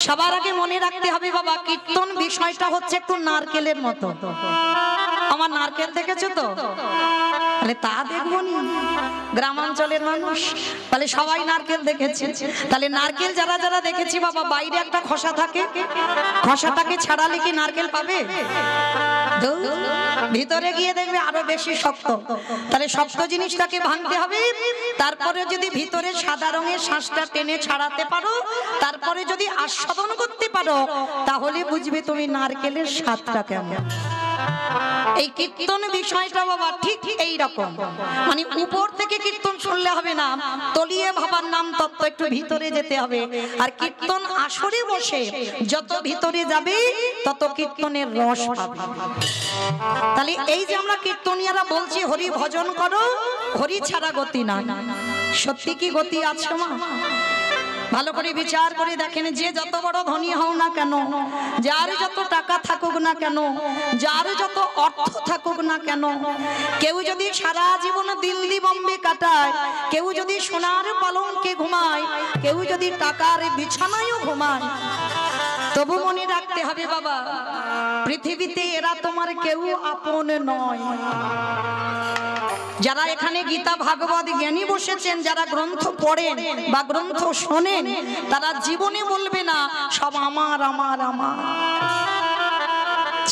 সবার আগে মনে রাখতে হবে বাবা, কীর্তন বিষয়টা হচ্ছে একটু নারকেলের মতো। আমার নারকেল দেখেছো তো? তাহলে তা দেখবো নি, গ্রামাঞ্চলের মানুষ তাহলে সবাই নারকেল দেখেছে। তাহলে নারকেল যারা যারা দেখেছি বাবা, বাইরে একটা খোসা থাকে, খোসাটাকে ছাড়ালে কি নারকেল পাবে? ভিতরে গিয়ে দেখবে আরো বেশি শক্ত। তাহলে শক্ত জিনিসটাকে ভাঙতে হবে, তারপরে যদি ভিতরে সাদা রঙের শ্বাসটা টেনে ছাড়াতে পারো, তারপরে যদি আস্বাদন করতে পারো, তাহলে বুঝবে তুমি নারকেলের স্বাদটা কেমন। এই কীর্তন বিষয়টা বাবা ঠিক এই রকম, মানে উপর থেকে কীর্তন শুনলে হবে না, তলিয়ে ভাবার নাম তত্ত্ব একটু ভিতরে যেতে হবে। আর কীর্তন আসরে বসে যত ভিতরে যাবে তত কীর্তনের রস পাবে। তাহলে এই যে আমরা কীর্তনিয়ারা বলছি হরি ভজন করো, হরি ছাড়া গতি না, সত্যি কি গতি আছে মা? ভালো করে বিচার করে দেখেন, যে যত বড় ধনী হও না কেন, যার যত টাকা থাকুক না কেন, যার যত অর্থ থাকুক না কেন, কেউ যদি সারা জীবন দিল্লি বোম্বে কাটায়, কেউ যদি সোনার পালঙ্কে ঘুমায়, কেউ যদি টাকার বিছানায়ও ঘুমায়, তবু মনে রাখতে হবে বাবা, পৃথিবীতে এরা তোমার কেউ আপন নয়। যারা এখানে গীতা ভাগবত জ্ঞানী বসেছেন, যারা গ্রন্থ পড়েন বা গ্রন্থ শোনেন, তারা জীবনে বলবে না সব আমার আমার আমার,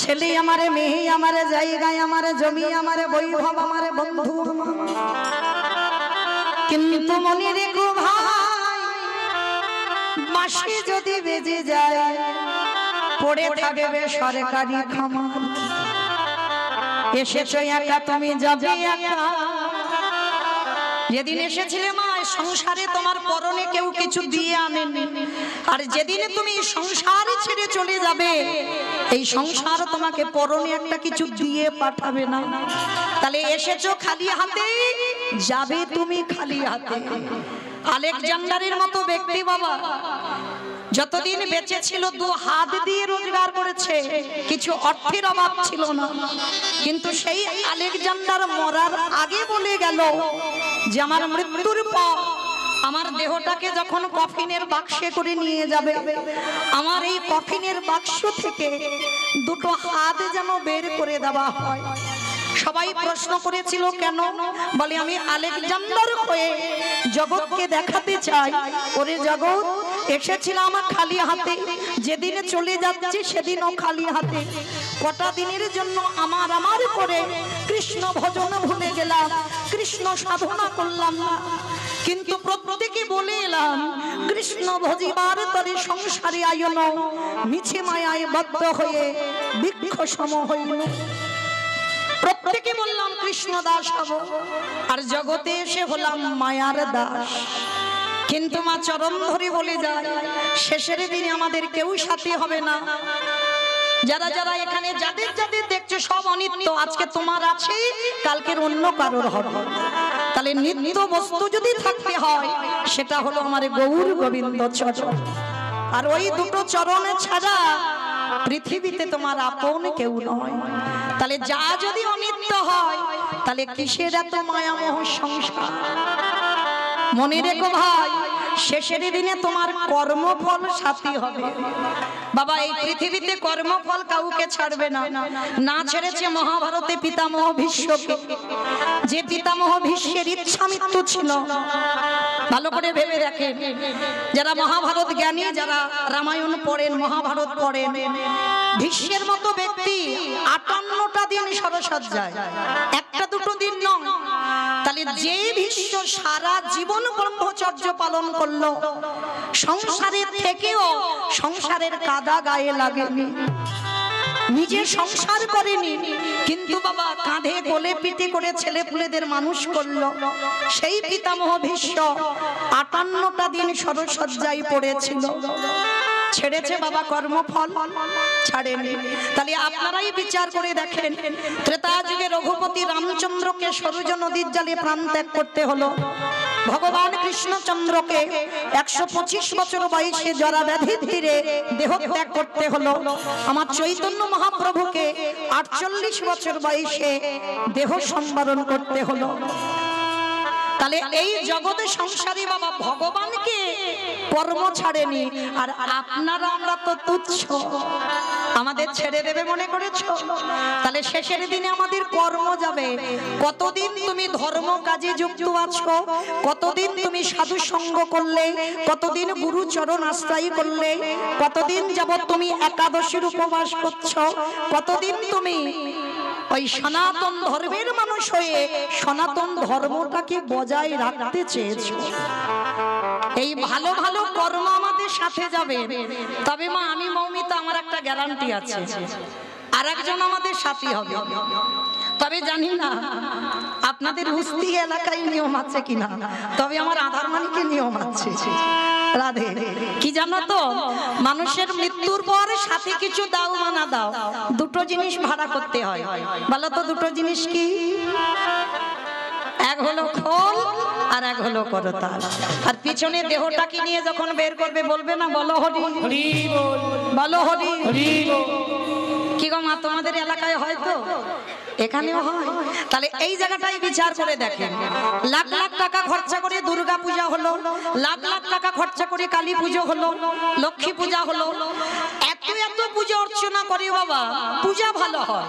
ছেলে আমারে, মেয়ে আমারে, জায়গায় আমারে, জমি আমারে, বৈভব আমারে, বন্ধু। কিন্তু মনে রেখো ভাই, মাসে যদি বেজে যায় পড়ে থাকবে সরকারি খামার। এসেছো একা, তুমি যাবে একা। যেদিন এসেছিলে মা সংসারে, তোমার পরনে কেউ কিছু দিয়ে আনেনি, আর যেদিনে তুমি সংসার ছেড়ে চলে যাবে, এই সংসার তোমাকে পরনে একটা কিছু দিয়ে পাঠাবে না। তাহলে এসেছো খালি হাতে, যাবে তুমি খালি হাতে। আলেকজান্ডারের মতো ব্যক্তি বাবা যতদিন বেঁচে ছিল দু হাত দিয়ে রোজগার করেছে, কিছু অর্থের অভাব ছিল না। কিন্তু সেই আলেকজান্ডার মরার আগে বলে গেল যে আমার মৃত্যুর পর আমার দেহটাকে যখন কফিনের বাক্সে করে নিয়ে যাবে, আমার এই কফিনের বাক্স থেকে দুটো হাত যেন বের করে দেওয়া হয়। সবাই প্রশ্ন করেছিল কেন? বলে আমি আলেকজান্ডার হয়ে জগৎকে দেখাতে চাই, ওরে জগৎ এসেছিলাম আমার খালি হাতে, যেদিনে চলে যাচ্ছে সেদিনও খালি হাতে। কটা দিনের জন্য আমার আমার করে কৃষ্ণ ভজন ভুলে গেলাম, কৃষ্ণ সাধনা করলাম না, কিন্তু প্রত্যেকে বলে এলাম কৃষ্ণ ভজিবার তরে সংসারে আয়ন, মিছে মায়ায় বদ্ধ হয়ে বৃক্ষ সম হইল। প্রত্যেকে বললাম কৃষ্ণ দাস হব, আর জগতে এসে হলাম মায়ার দাস। কিন্তু মা চরণ ধরে বলে যায়, শেষের দিনে আমাদের কেউ সাথী হবে না। যারা যারা এখানে যাদের যাদের দেখছো সব অনিত্য, আজকে তোমার আছে, কালকের অন্য কারোর হবে। তাহলে নিত্য বস্তু যদি থাকতে হয়, সেটা হলো আমার গৌর গোবিন্দ চরণ। আর ওই দুটো চরণে ছাড়া পৃথিবীতে তোমার আপন কেউ নয়। তাহলে যা যদি অনিত্য হয়, তাহলে কিসের এত মায়ামোহ সংসার? মনে রেখো ভাই, শেষের দিনে তোমার কর্মফল সাথী হবে বাবা। এই পৃথিবীতে কর্মফল কাউকে ছাড়বে না। না ছেড়েছে মহাভারতে পিতামহ ভীষ্মকে, যে পিতামহ ভীষ্মের ইচ্ছা মৃত্যু ছিল। ভালো করে ভেবে দেখেন, যারা মহাভারত জ্ঞানী, যারা রামায়ণ পড়েন, মহাভারত পড়েন, ভীষ্মের মতো ব্যক্তি 58টা দিন সরসজ্জায়, একটা দুটো দিন নয়। তাহলে যে ভীষ্ম সারা জীবন ব্রহ্মচর্য পালন করলো, সংসারের থেকেও সংসারের কাদা গায়ে লাগেনি, নিজে সংসার করেনি, কিন্তু বাবা কাঁধে কোলে পিঠে করে ছেলে পুলেদের মানুষ করলো। সেই পিতামহ ভীষ্ম 58টা দিন সরসজ্জায় পড়েছিল। ছেড়েছে বাবা কর্মফল? ছাড়েনি। তাহলে আপনারাই বিচার করে দেখেন, ত্রেতা যুগে রঘুপতি রামচন্দ্রকে সরযূ নদীর জলে প্রাণ ত্যাগ করতে হলো। ভগবান কৃষ্ণচন্দ্রকে 125 বছর বয়সে জরা ব্যাধির ধীরে দেহ ত্যাগ করতে হলো। আমার চৈতন্য মহাপ্রভুকে 48 বছর বয়সে দেহ সম্বরণ করতে হলো। তাহলে এই জগতে সংসারী বাবা ভগবানকে কর্ম ছাড়েনি, আর আপনারা আমরা তো তুচ্ছ, আমাদের ছেড়ে দেবে মনে করেছো? তাহলে শেষের দিনে আমাদের কর্ম যাবে। কতদিন তুমি ধর্ম কাজে যুক্ত আছো, কতদিন তুমি সাধু সঙ্গ করলে, কতদিন গুরু চরণ আশ্রয় করলে, কতদিন যাবত তুমি একাদশীর উপবাস করছো, কতদিন তুমি ওই সনাতন ধর্মের মানুষ হয়ে সনাতন ধর্মটাকে বজায় রাখতে চেয়েছো। এই ভালো ভালো কর্ম আমাদের সাথে যাবে। তবে মা, আমি মৌমিতা, আমার একটা গ্যারান্টি আছে, আর একজন আমাদের সাথী হবে। তবে জানি না আপনাদের হুস্তি এলাকায় নিয়ম আছে কিনা, তবে আমার আধারমানিকে নিয়ম আছে। রাধে, কি জানো তো, মানুষের মৃত্যুর পর সাথে কিছু দাও বা না দাও, দুটো জিনিস ভাড়া করতে হয়। বলো তো দুটো জিনিস কি? এক হলো খোল আর এক হলো করতাল। আর পিছনে দেহটাকে নিয়ে যখন বের করবে বলবে না বলো হরি হরি বল, বলো হরি হরি বল। কি গো মা, তোমাদের এলাকায় হয় তো? এখানেও হয়। তাহলে এই জায়গাটাই বিচার করে দেখেন, লাখ লাখ টাকা খরচা করে দুর্গা পূজা হলো, লাখ লাখ টাকা খরচা করে কালী পুজো হলো, লক্ষ্মী পূজা হলো, এত এত পূজা অর্চনা করে বাবা, পূজা ভালো হয়।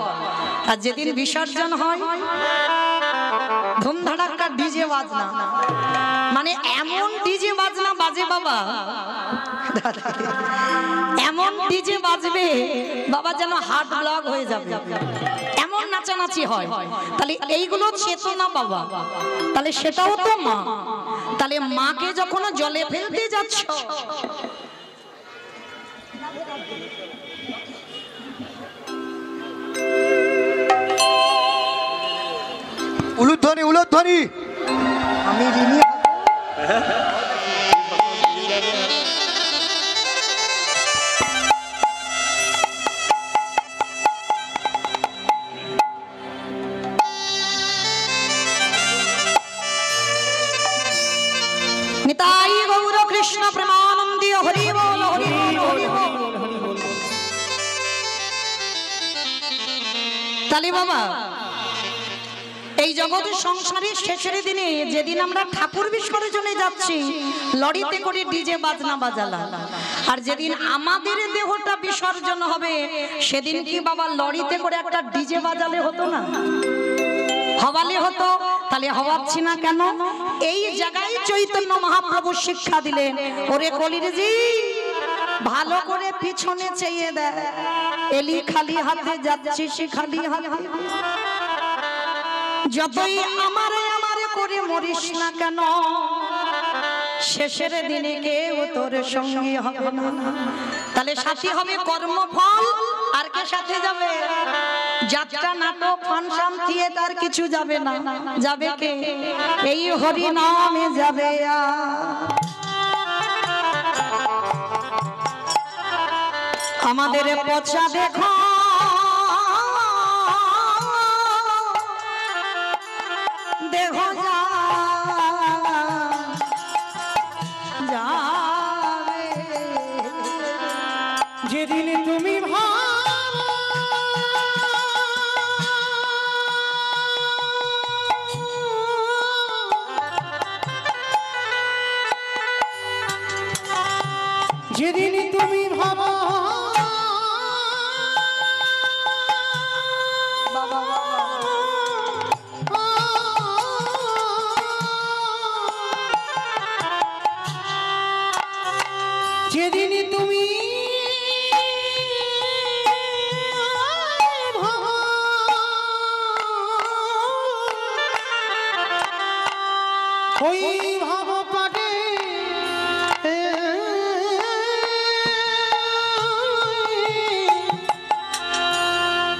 আর যেদিন বিসর্জন হয় ধুমধাড়াক্কা ডিজে বাজনা, মানে এমন ডিজে বাজনা বাজে বাবা, এমন ডিজে বাজবে বাবা যেন হার্ট ব্লক হয়ে যাবে, এমন নাচানাচি হয়। তাহলে এইগুলো চেতনা বাবা, তাহলে সেটাও তো মা। তাহলে মাকে যখন জলে ফেলতে যাচ্ছ, উলুধ্বনি উলুধ্বনি, আমি ঋণী। নিতাই গৌর কৃষ্ণ প্রেমানন্দী, হরি বল হরি বল হরি বল। তাহলে বাবা, এই জগতের সংসারের শেষের দিনে যেদিন আমরা ঠাকুর বিসর্জনে যাচ্ছি, লরিতে করে ডিজে বাজনা বাজালাম, আর যেদিন আমাদের দেহটা বিসর্জন হবে সেদিন কি বাবা লরিতে করে একটা ডিজে বাজালে হতো না? হওয়ালে হতো। তাহলে হওয়াচ্ছি না কেন? এই জায়গায় চৈতন্য মহাপ্রভু শিক্ষা দিলেন, ওরে কলিরজি ভালো করে পিছনে চেয়ে দেয়, এলি খালি হাতে যাচ্ছিস খালি হাতে, যতই আমারে আমারে করে মরিস না কেন, শেষের দিনে কেউ তোর সঙ্গী হবে না। তাহলে সাথী হবে কর্মফল, আর কে সাথে যাবে? যাত্রা, নাটক, ফাংশন, থিয়েটার কিছু যাবে না, যাবে কে? এই হরি নামে যাবে। আমাদের পচা দেখো দেহ যাবে, যেদিন তুমি যেদিন তুমি ভাবো বাবা, যেদিন তুমি ওই ভাব পাটে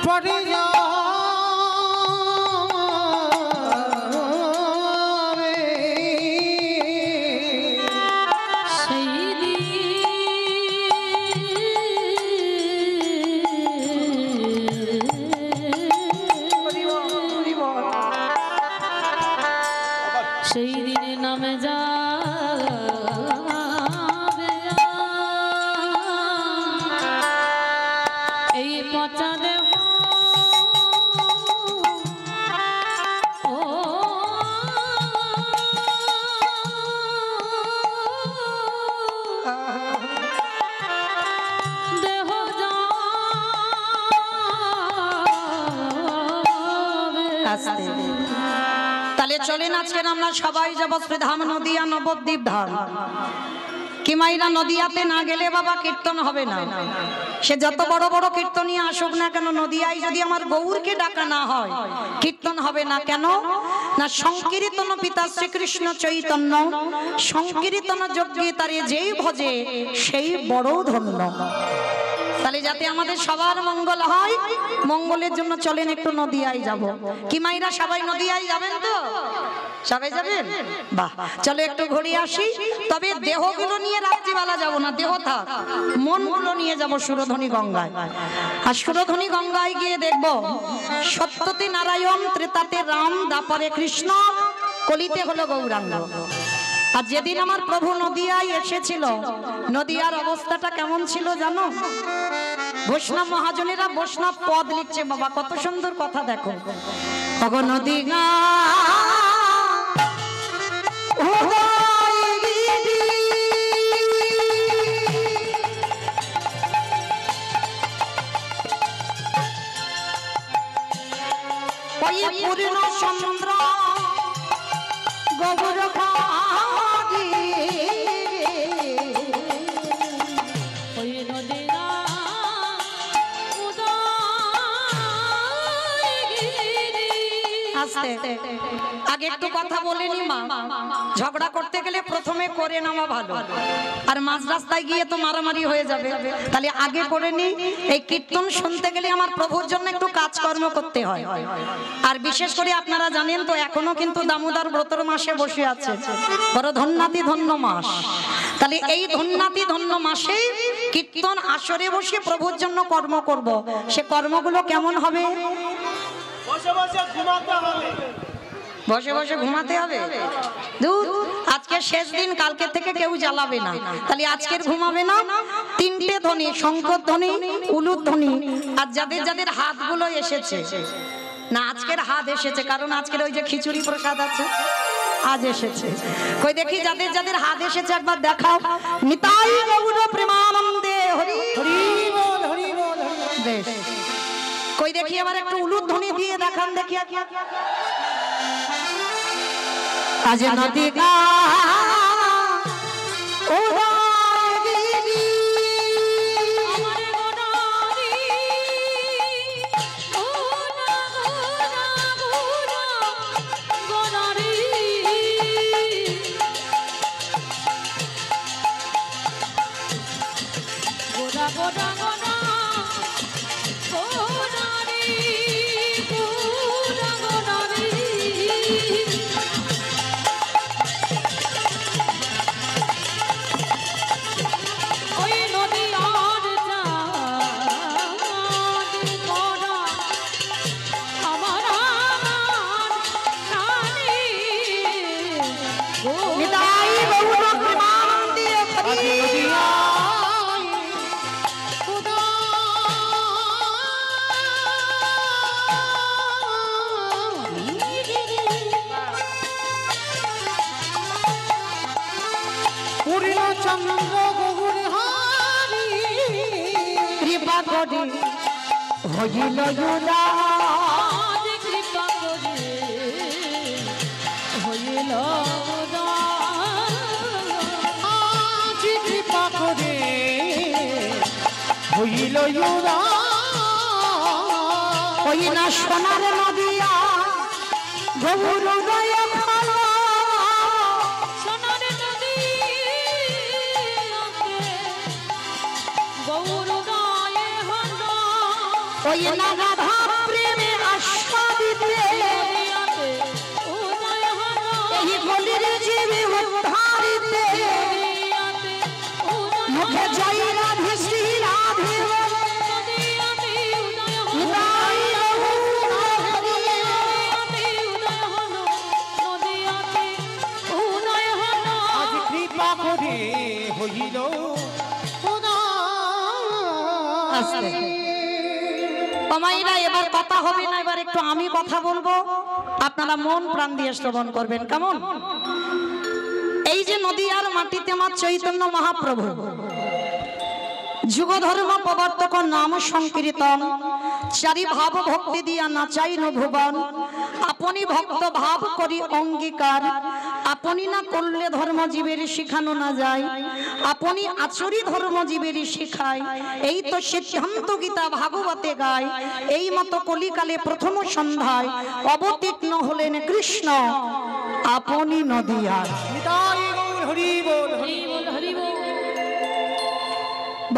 পড়ে যাবে, সেই দিনে নামে যাবে এই পচা দেহ। ও তাহলে চলেন আজকে আমরা সবাই যাব শ্রীধাম নদিয়া নবদ্বীপ ধাম। কি মাইরা নদিয়াতে না গেলে বাবা কীর্তন হবে না। সে যত বড় বড় কীর্তনীয় আসুক না কেন, নদিয়ায় যদি আমার গৌরকে ডাকা না হয় কীর্তন হবে না। কেন না, সংকীর্তন পিতা শ্রীকৃষ্ণ চৈতন্য, সংকীর্তন যজ্ঞে তারে যেই ভজে সেই বড় ধন্য। তাহলে যাতে আমাদের সবার মঙ্গল হয়, মঙ্গলের জন্য চলেন একটু নদিয়ায় যাব। কি মাইরা সবাই নদিয়ায় যাবেন তো? সবাই যাবেন? বাহ, চলো একটু ঘুরে আসি। তবে দেহগুলো নিয়ে রাত্রিবেলা যাব না, দেহ থাক, মনগুলো নিয়ে যাব সুরধনী গঙ্গায়। আর সুরধনী গঙ্গায় গিয়ে দেখব সত্যতে নারায়ণ, ত্রেতাতে রাম, দ্বাপরে কৃষ্ণ, কলিতে হলো গৌরাঙ্গ। আর যেদিন আমার প্রভু নদিয়ায় এসেছিল, নদিয়ার অবস্থাটা কেমন ছিল জানো? বৈষ্ণব মহাজনেরা বৈষ্ণব পদ লিখছে বাবা, কত সুন্দর কথা দেখো। ওগো নদিয়া পূর্ণ চন্দ্র গোবর আগে একটু কথা বলেনি মা, ঝগড়া করতে গেলে প্রথমে করে নেওয়া ভালো, আর মাঝ রাস্তায় গিয়ে তো মারামারি হয়ে যাবে। তাহলে আগে করে নি। এই কীর্তন শুনতে গেলে আমার প্রভুর জন্য একটু কাজকর্ম করতে হয়। আর বিশেষ করে আপনারা জানেন তো, এখনো কিন্তু দামোদর ব্রতর মাসে বসে আছে, বড় ধন্যাতি ধন্য মাস। তাহলে এই ধন্যাতি ধন্য মাসে কীর্তন আসরে বসে প্রভুর জন্য কর্ম করব। সে কর্মগুলো কেমন হবে? বসে বসে ঘুমাতে হবে। আজকে শেষ দিন, কালকে থেকে কেউ জ্বালাবে না। তাহলে আজকের ঘুমাবে না। তিনটে ধ্বনি, শঙ্কর ধ্বনি, উলুর ধ্বনি। আর যাদের যাদের হাতগুলো এসেছে না, আজকের হাত এসেছে, কারণ আজকের ওই যে খিচুড়ি প্রসাদ আছে আজ এসেছে। কই দেখি যাদের যাদের হাত এসেছে একবার দেখাও। নিতাই গৌর প্রেমানন্দে হরি হরি বল, হরি বল। বেশ, কই দেখি আবার একটু উলুর ধ্বনি দিয়ে দেখান দেখি। আজ নদিয়া হইল উদার, কৃপা করে হইল উদার, কৃপা করে হইল উদার। ওই না সোনার নদিয়া গৌর উদয় খালা, সোনার নদী গৌর উদয় হলো। ওই না রাধা প্রেমে আস্বাদিতে এই গলির জীবে উদ্ধারিতে, মুখে জয় রাধে শ্রী রাধে হইল। মায়েরা এবার কথা হবে না, এবার একটু আমি কথা বলবো, আপনারা মন প্রাণ দিয়ে শ্রবণ করবেন। কেমন? এই যে নদিয়ার মাটিতে আমার চৈতন্য মহাপ্রভু যুগ ধর্ম প্রবর্তক নাম সংকীর্তন, চারি ভাব ভক্তি দিয়া নাচাই ভুবন। আপনি ভক্ত ভাব করি অঙ্গীকার, আপনি না করলে ধর্মজীবের শিখানো না যায়, আপনি আচরি ধর্মজীবের শিখায়, এই তো সিদ্ধান্ত গীতা ভাগবতে গায়। এই মতো কলিকালে প্রথম সন্ধ্যায় অবতীর্ণ হলেন কৃষ্ণ আপনি নদিয়ায়। হরি বল হরি বল।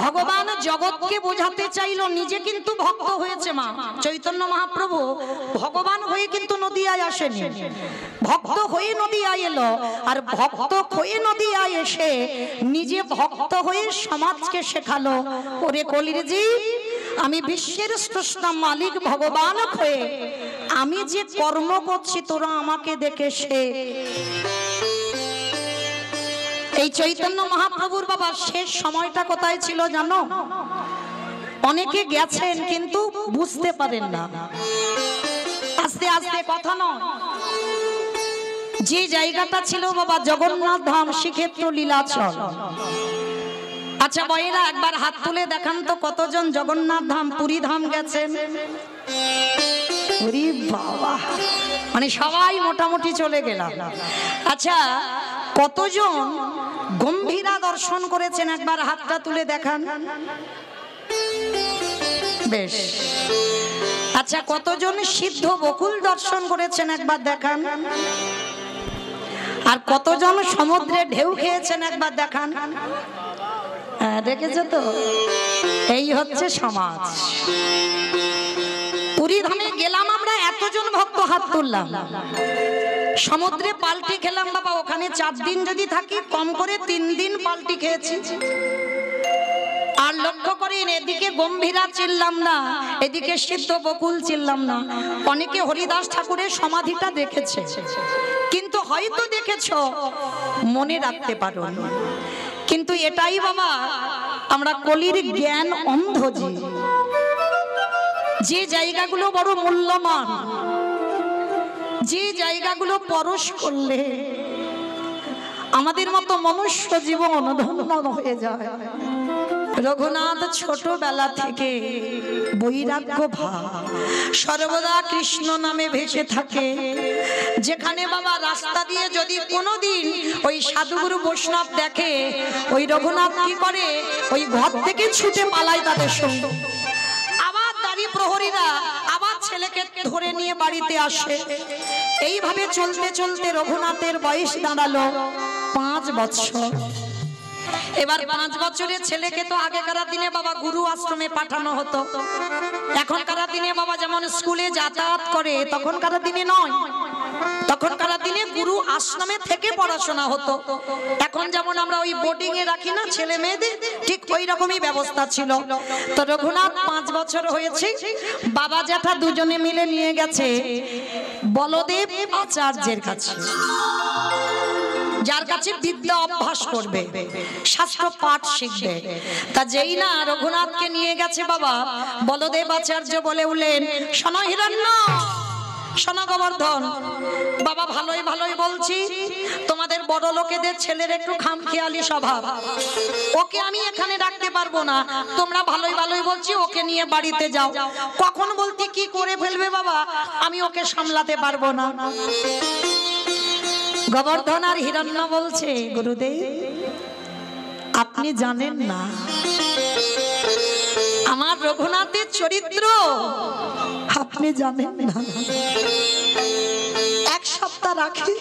ভগবান জগৎকে বোঝাতে চাইলো নিজে কিন্তু ভক্ত হয়েছে। মা চৈতন্য মহাপ্রভু ভগবান হয়ে কিন্তু নদিয়ায় আসেনি, ভক্ত হয়ে নদিয়ায় এলো। আর ভক্ত হয়ে নদিয়ায় এসে নিজে ভক্ত হয়ে সমাজকে শেখালো, ওরে কলির জীব, আমি বিশ্বের স্রষ্টা মালিক ভগবান হয়ে আমি যে কর্ম করছি তোরা আমাকে দেখে শেখ। এই চৈতন্য মহাপ্রভুর বাবা শেষ সময়টা কোথায় ছিল জানো? অনেকে গেছেন কিন্তু বুঝতে পারেন না, আস্তে আস্তে কথা নয়। যে জায়গাটা ছিল বাবা জগন্নাথ ধাম, শ্রীক্ষেত্র, লীলাচল। আচ্ছা বয়েরা একবার হাত তুলে দেখান তো কতজন জগন্নাথ ধাম, পুরী ধাম গেছেন? ওরে বাবা, মানে সবাই মোটামুটি চলে গেলাম। আচ্ছা কতজন গম্ভীরা দর্শন করেছেন? একবার হাতটা তুলে দেখান। বেশ। আচ্ছা কতজন সিদ্ধ বকুল দর্শন করেছেন? একবার দেখান। আর কতজন সমুদ্রে ঢেউ খেয়েছেন? একবার দেখান। হ্যাঁ দেখেছো তো, এই হচ্ছে সমাজ। পুরী ধামে গেলাম আমরা, এতজন ভক্ত হাত তুললাম। সমুদ্রে পাল্টি খেলাম বাবা, ওখানে 4 দিন যদি থাকি কম করে 3 দিন পাল্টি খেয়েছি। আর লক্ষ্য করেন এদিকে গম্ভীরা চিল্লাম না, এদিকে সিদ্ধ বকুল চিল্লাম না। অনেকে হরিদাস ঠাকুরের সমাধিটা দেখেছে, কিন্তু হয়তো দেখেছো মনে রাখতে পারো। কিন্তু এটাই বাবা আমরা কলির জ্ঞান অন্ধজি। যে জায়গাগুলো বড় মূল্যবান, যে জায়গাগুলো পরশ করলে আমাদের মতো মনুষ্য জীবন ধন্য হয়ে যায়। রঘুনাথ ছোটবেলা থেকে বৈরাগ্য ভাব, সর্বদা কৃষ্ণ নামে ভেসে থাকে। যেখানে বাবা রাস্তা দিয়ে যদি কোনোদিন ওই সাধুগুরু বৈষ্ণব দেখে, ওই রঘুনাথ কি করে, ওই ঘর থেকে ছুটে পালায় তাদের সঙ্গে। আবার দাঁড়ি প্রহরীরা আবার ছেলেকে ধরে নিয়ে বাড়িতে আসে। এইভাবে চলতে চলতে রঘুনাথের বয়স দাঁড়ালো 5 বছর। এবার 5 বছরের ছেলেকে তো আগেকার দিনে বাবা গুরু আশ্রমে পাঠানো হতো। এখনকার দিনে বাবা যেমন স্কুলে যাতায়াত করে, তখনকার দিনে নয়। তখনকার দিনে গুরু আশ্রমে থেকে পড়াশোনা হতো। এখন যেমন আমরা ওই বোর্ডিং এ রাখি না ছেলে মেয়েদের, ঠিক ওই রকমই ব্যবস্থা ছিল। তো রঘুনাথ 5 বছর হয়েছে, বাবা জ্যাঠা দুজনে মিলে নিয়ে গেছে বলদেব আচার্যের কাছে, যার কাছে বিদ্যা অভ্যাস করবে, শাস্ত্র পাঠ শিখবে। তা যেই না রঘুনাথকে নিয়ে গেছে বাবা, বলদেব আচার্য বলে উঠলেন, শোনো হিরণ্য, শোনো গোবর্ধন, বাবা ভালোই ভালোই বলছি, তোমাদের বড় লোকেদের ছেলের একটু খামখেয়ালি স্বভাব, ওকে আমি এখানে রাখতে পারবো না। তোমরা ভালোই ভালোই বলছি, ওকে নিয়ে বাড়িতে যাও। কখন বলতে কি করে ফেলবে বাবা, আমি ওকে সামলাতে পারবো না। গোবর্ধন আর হিরণ্য বলছে, গুরুদেব আপনি জানেন না আমার রঘুনাথের চরিত্র, আপনি জানেন না। 1 সপ্তাহ রাখি,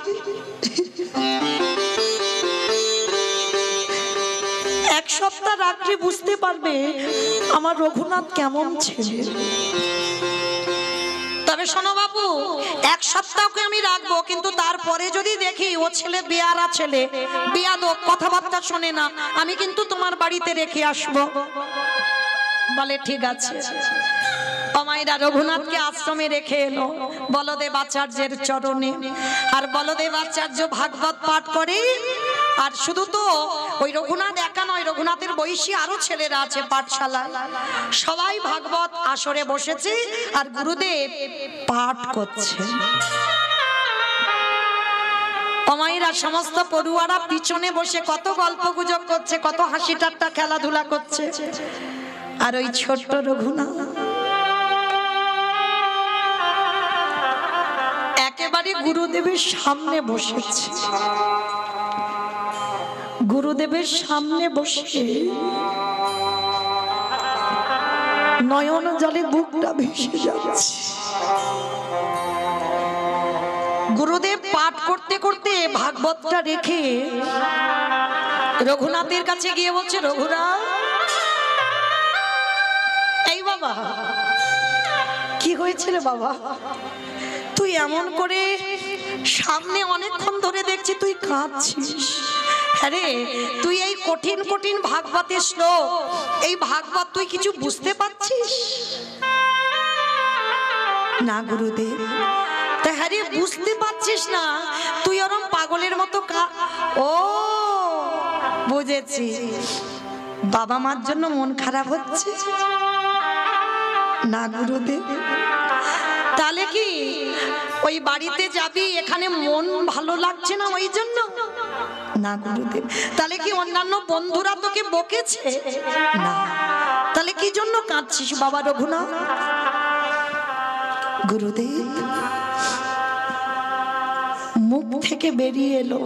1 সপ্তাহ রাখলে বুঝতে পারবে আমার রঘুনাথ কেমন ছেলে। তবে শোনো বাবু, 1 সপ্তাহকে আমি রাখবো, কিন্তু তারপরে যদি দেখি ও ছেলে বেয়ারা ছেলে, বেয়াদব, কথাবার্তা শোনে না, আমি কিন্তু তোমার বাড়িতে রেখে আসবো। বলে ঠিক আছে। অমাইরা রঘুনাথকে আশ্রমে রেখে এলো বলদেব আচার্যের চরণে। আর বলদেব আচার্য ভাগবত পাঠ করে। আর শুধু তো ওই রঘুনাথ একা নয়, রঘুনাথের বয়সী আরো ছেলেরা আছে পাঠশালায়, সবাই ভাগবত আসরে বসেছে আর গুরুদেব পাঠ করছে। অমাইরা সমস্ত পড়ুয়ারা পিছনে বসে কত গল্প গুজব করছে, কত হাসি ঠাট্টা খেলাধুলা করছে। আর ওই ছোট্ট রঘুনাথ একেবারে গুরুদেবের সামনে বসেছে। গুরুদেবের সামনে বসে নয়ন জলে বুকটা ভেসে যাচ্ছে। গুরুদেব পাঠ করতে করতে ভাগবতটা রেখে রঘুনাথের কাছে গিয়ে বলছে, রঘুনাথ, এই বাবা, কি হয়েছে রে বাবা? তুই এমন করে সামনে অনেকক্ষণ ধরে দেখছি তুই কাঁদছিস। আরে তুই এই কঠিন কঠিন ভাগবতের শ্লোক, এই ভাগবত তুই কিছু বুঝতে পারছিস না গুরুদেব? তা হ্যাঁ রে, বুঝতে পারছিস না, তুই ওরম পাগলের মতো ও বুঝেছি, বাবা মার জন্য মন খারাপ হচ্ছে না গুরুদেব? তাহলে কি ওই বাড়িতে যাবি, এখানে মন ভালো লাগছে না ওই জন্য? না গুরুদেব। তাহলে কি অন্যান্য বন্ধুরা তোকে বকেছে? না। তাহলে কি জন্য কাঁদছিস বাবা রঘুনাথ? গুরুদেব মুখ থেকে বেরিয়ে এলো,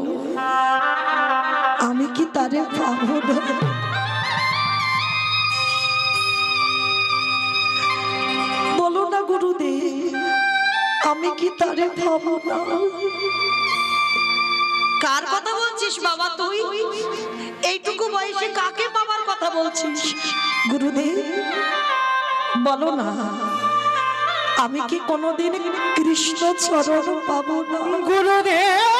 আমি কি তারে পাবো না? বলো না গুরুদেব, আমি কি তারে পাবো না? কার কথা বলছিস বাবা তুই? এইটুকু বয়সে কাকে বাবার কথা বলছিস? গুরুদেব বলো না, আমি কি কোনোদিন কৃষ্ণ চরণ পাবো না? গুরুদেব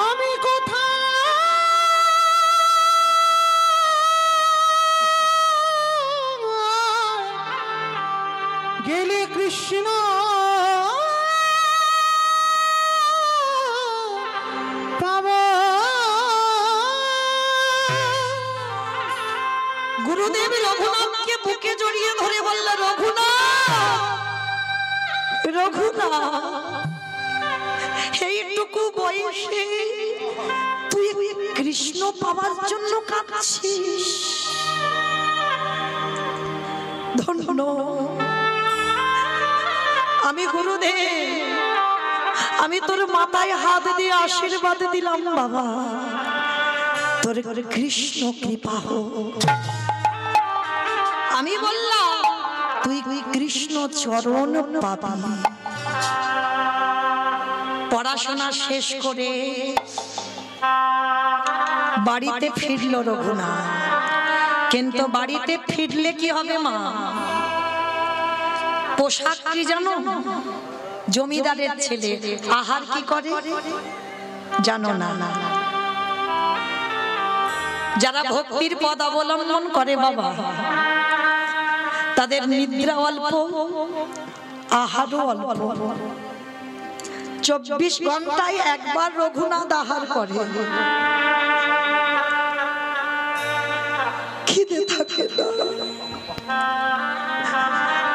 আমি কোথায় গেলে কৃষ্ণ পাবো? গুরুদেব রঘুনাথকে বুকে জড়িয়ে ধরে বলল, রঘুনাথ, রঘুনাথ, এইটুকু বয়সে তুই কৃষ্ণ পাওয়ার জন্য কাঁদছিস? ধন্য আমি গুরুদেব, আমি তোর মাথায় হাত দিয়ে আশীর্বাদ দিলাম বাবা, তোর কৃষ্ণ কৃপা হোক। আমি বললাম তুই কৃষ্ণ চরণ পাবি। পড়াশোনা শেষ করে বাড়িতে ফিরল রঘুনাথ, কিন্তু বাড়িতে ফিরলে কি হবে মা? পোশাক কি জানো? জমিদারের ছেলে আহার কি করে জানো না? যারা ভক্তির পদ অবলম্বন করে বাবা, তাদের নিদ্রা অল্প, আহারও অল্প। 24 ঘন্টায় একবার রঘুনাথ আহার করে, খিদে থাকে না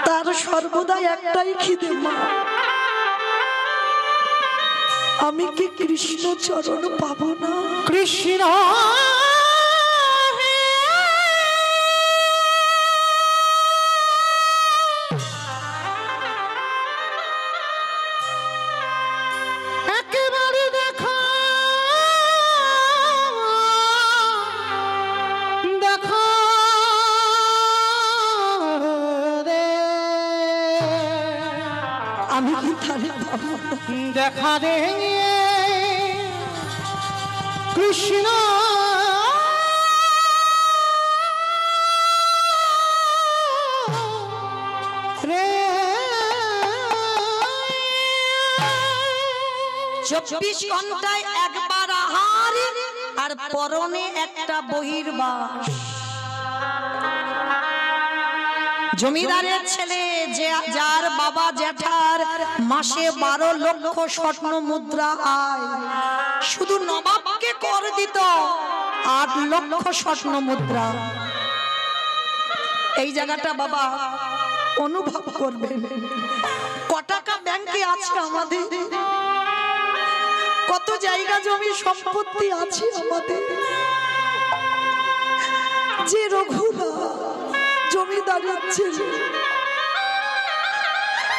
তার, সর্বদাই একটাই খিদে, মা আমি কি কৃষ্ণ চরণ পাবো না? কৃষ্ণ একেবারে দেখা দেখা রে, আমি কি তারে পাবো না? দেখা রে কৃষ্ণ রে। 24 ঘন্টায় একবার আহার, আর পরনে একটা বহির্বাস। জমিদারের ছেলে, যে যার বাবা জ্যাঠার মাসে 12 লক্ষ স্বর্ণ মুদ্রা আয়, শুধু নবাবকে কর দিত 8 লক্ষ স্বর্ণ মুদ্রা। এই জায়গাটা বাবা অনুভব করবেন, ক টাকা ব্যাংকে আছে আমাদের, কত জায়গা জমি সম্পত্তি আছে আমাদের, যে রঘুনাথ জমিদারের ছেলে,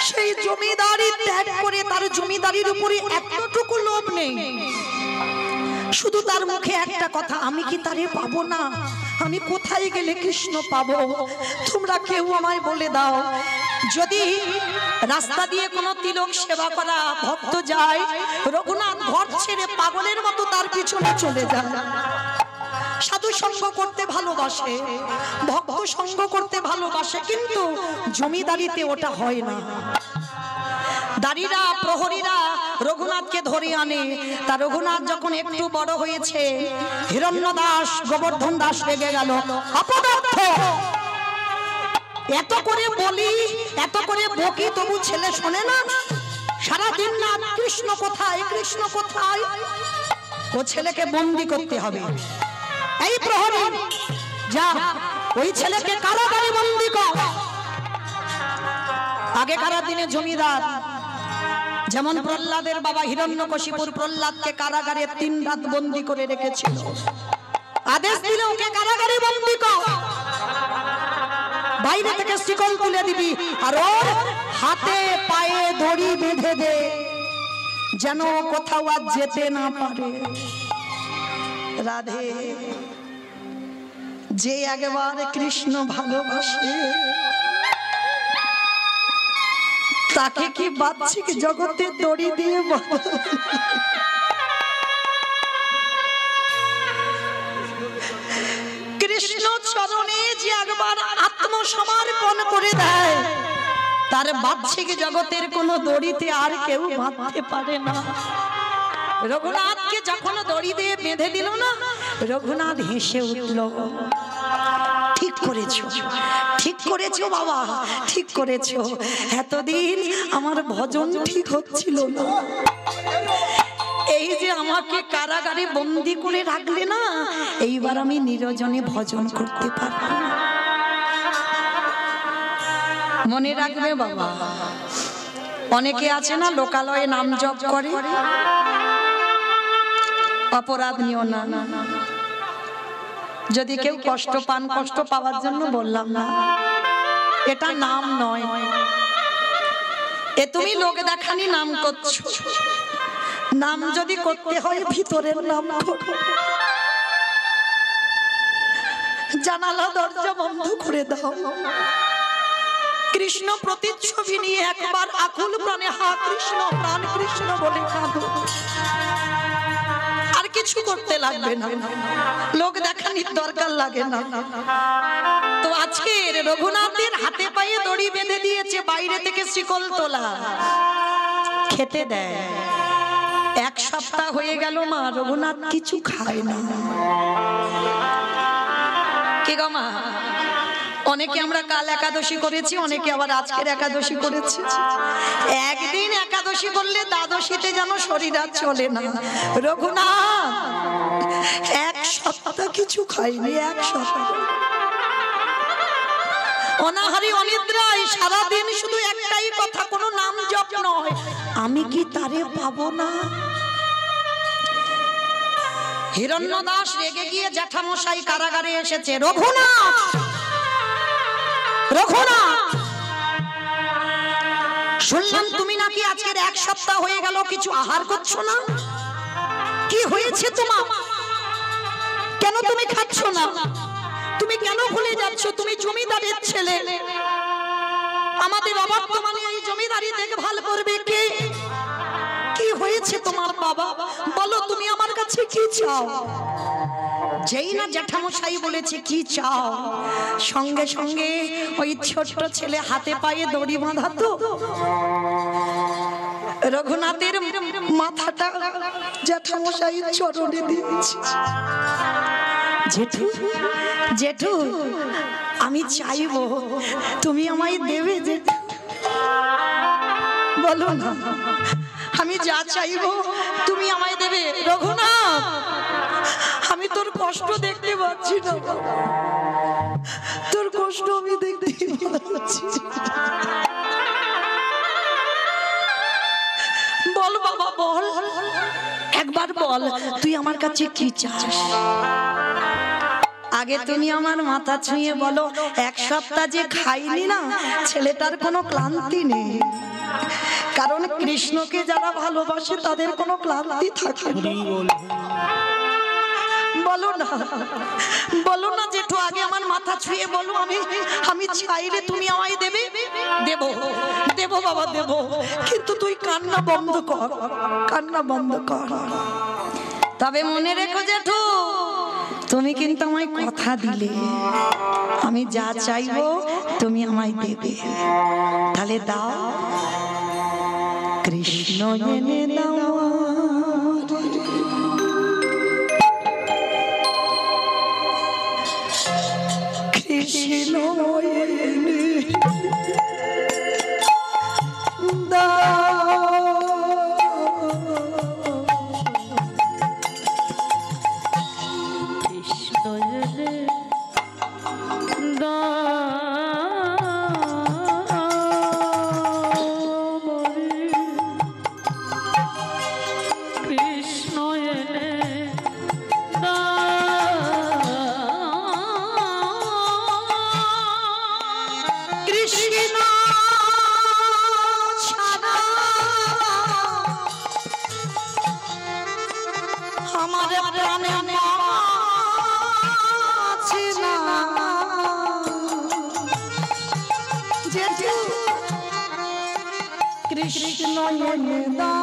সেই জমিদারি ত্যাগ করে তার জমিদারির উপরে এতটুকু লোভ নেই। শুধু তার মুখে একটা কথা, আমি কি তারে পাবো না? আমি কোথায় গেলে কৃষ্ণ পাবো? তোমরা কেউ আমায় বলে দাও। যদি রাস্তা দিয়ে কোনো তিলক সেবা করা ভক্ত যায়, রঘুনাথ ঘর ছেড়ে পাগলের মতো তার পিছনে চলে যায়। সাধু সঙ্গ করতে ভালোবাসে, ভক্ত সঙ্গ করতে ভালোবাসে, কিন্তু জমিদারিতে ওটা হয় না। দাঁড়িরা প্রহরীরা রঘুনাথকে ধরে আনে। তা রঘুনাথ যখন একটু বড় হয়েছে, হিরণ্য দাস গোবর্ধন দাস রেগে গেল। অপদার্থ, এত করে বলি, এত করে বকি, তবু ছেলে শোনে না। সারাদিন না কৃষ্ণ কোথায়, কৃষ্ণ কোথায়। ও ছেলেকে বন্দি করতে হবে। এই প্রহরী, যা ওই ছেলেকে কারাগারে বন্দি কর। আগেকার দিনে জমিদার যেমন প্রহ্লাদের বাবা হিরণ্যকশিপুর প্রহ্লাদকে কারাগারে 3 রাত বন্দি করে রেখেছিল। আদেশ দিল ওকে কারাগারে বন্দি কর, বাইরে থেকে শিকল তুলে দিবি, আর ওর হাতে পায়ে দড়ি বেঁধে দে, যেন কোথাও আর যেতে না পারে। রাধে, যে একবার কৃষ্ণ ভালোবাসে তাকে কি বাহ্যিক জগতে দড়ি দিয়ে কৃষ্ণ চরণে যে একবার আত্মসমর্পণ করে দেয়, তার বাহ্যিক জগতের কোনো দড়িতে আর কেউ বাঁধতে পারে না। রঘুনাথকে যখন দড়ি দিয়ে বেঁধে দিল না, রঘুনাথ হেসে উঠল। ঠিক করেছো, ঠিক করেছো বাবা, ঠিক করেছো। এতদিন আমার ভজন ঠিক হচ্ছিল না, এই যে আমাকে কারাগারে বন্দি করে রাখলে না, এইবার আমি নিরজনে ভজন করতে পারবো। মনে রাখবে বাবা, অনেকে আছে না লোকালয়ে নাম জপ করে, অপরাধ নিও না। যদি কেউ কষ্ট পান, কষ্ট পাওয়ার জন্য বললাম না, এটা নাম নয়। এ তুমি লোক দেখানি নাম করছো। নাম যদি করতে হয় ভিতরের নাম করো। জানালা দরজা বন্ধ করে দাও, কৃষ্ণ প্রতিচ্ছবি নিয়ে একবার আকুল প্রাণে হা কৃষ্ণ, প্রাণ কৃষ্ণ বলে কাঁদো। আর কিছু করতে লাগবে না, লোক দেখানির দরকার লাগে না। তো আজকে রঘুনাথের হাতে পায়ে দড়ি বেঁধে দিয়েছে, বাইরে থেকে শিকল তোলা, খেতে দেয়। 1 সপ্তাহ হয়ে গেল মা, রঘুনাথ কিছু খায় না। কি গো মা, অনেকে আমরা কাল একাদশী করেছি, অনেকে আবার আজকের একাদশী করেছি। একদিন একাদশী করলে দ্বাদশীতে যেন শরীর আর চলে না। রঘুনাথ 1 সপ্তাহ কিছু খায়নি, 1 সপ্তাহ অনাহারি অনিদ্রায়, সারাদিন শুধু একটাই কথা, কোনো নাম জপ নয়, আমি কি তারে পাবো না। হিরণ্য দাস রেগে গিয়ে জ্যাঠামশাই কারাগারে এসেছে। রঘুনাথ, রঘুনাথ, শুনলাম তুমি নাকি আজকের 1 সপ্তাহ হয়ে গেল কিছু আহার করছো না, কি হয়েছে তোমার? কেন তুমি খাচ্ছ না? তুমি কেন ভুলে যাচ্ছ তুমি জমিদারের ছেলে? আমাদের অবর্তমানে এই জমিদারি দেখভাল করবে কে? কি হয়েছে তোমার বাবা? বলো তুমি আমার কাছে কি চাও? যেই না জ্যাঠামশাই বলেছে কি চাও, সঙ্গে সঙ্গে ওই ছোট্ট ছেলে হাতে পায়ে দড়ি বাঁধা তো, রঘুনাথের মাথাটা জ্যাঠামশাই চরণে দিয়েছে। জেঠু, জেঠু, আমি চাইবো তুমি আমায় দেবে জেঠু, বলো না, আমি যা চাইবো তুমি আমায় দেবে। রঘুনাথ, আমি তোর কষ্ট দেখতে পাচ্ছি না, তোর কষ্ট আমি দেখতে পাচ্ছি। বল বাবা বল, একবার বল তুই আমার কাছে কি চাস? আগে তুমি আমার মাথা ছুঁয়ে বলো, এক সপ্তাহ যে খাইনি না, ছেলেটার কোনো ক্লান্তি নেই। কারণ কৃষ্ণকে যারা ভালোবাসে তাদের কোনো ক্লান্তি থাকে না। বলো না, বলো না জেঠু, আগে আমার মাথা ছুঁয়ে বলো, আমি চাইলে তুমি আমায় দেবে? দেব, দেব বাবা দেব, কিন্তু তুই কান্না বন্ধ কর, কান্না বন্ধ কর। তবে মনে রেখো জেঠু, তুমি কিন্তু আমায় কথা দিলে আমি যা চাইবো তুমি আমায় দেবে। তাহলে দাও, কৃষ্ণ এনে দাও, কৃষ্ণ এনে দাও, কৃষ্ণ এনে দাও মরে, কৃষ্ণ এনে কৃষ্ণ ছাড়া আমার প্রাণে আছে না। জেঠু, কৃষ্ণ এনে দাও,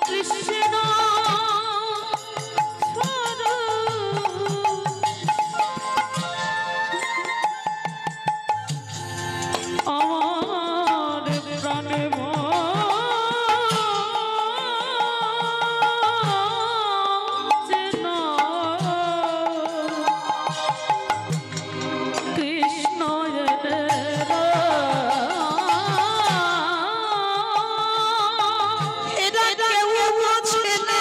কৃষ্ণ আমার প্রাণে বাঁচে না, কৃষ্ণ এনে এরা কেউ বোঝে না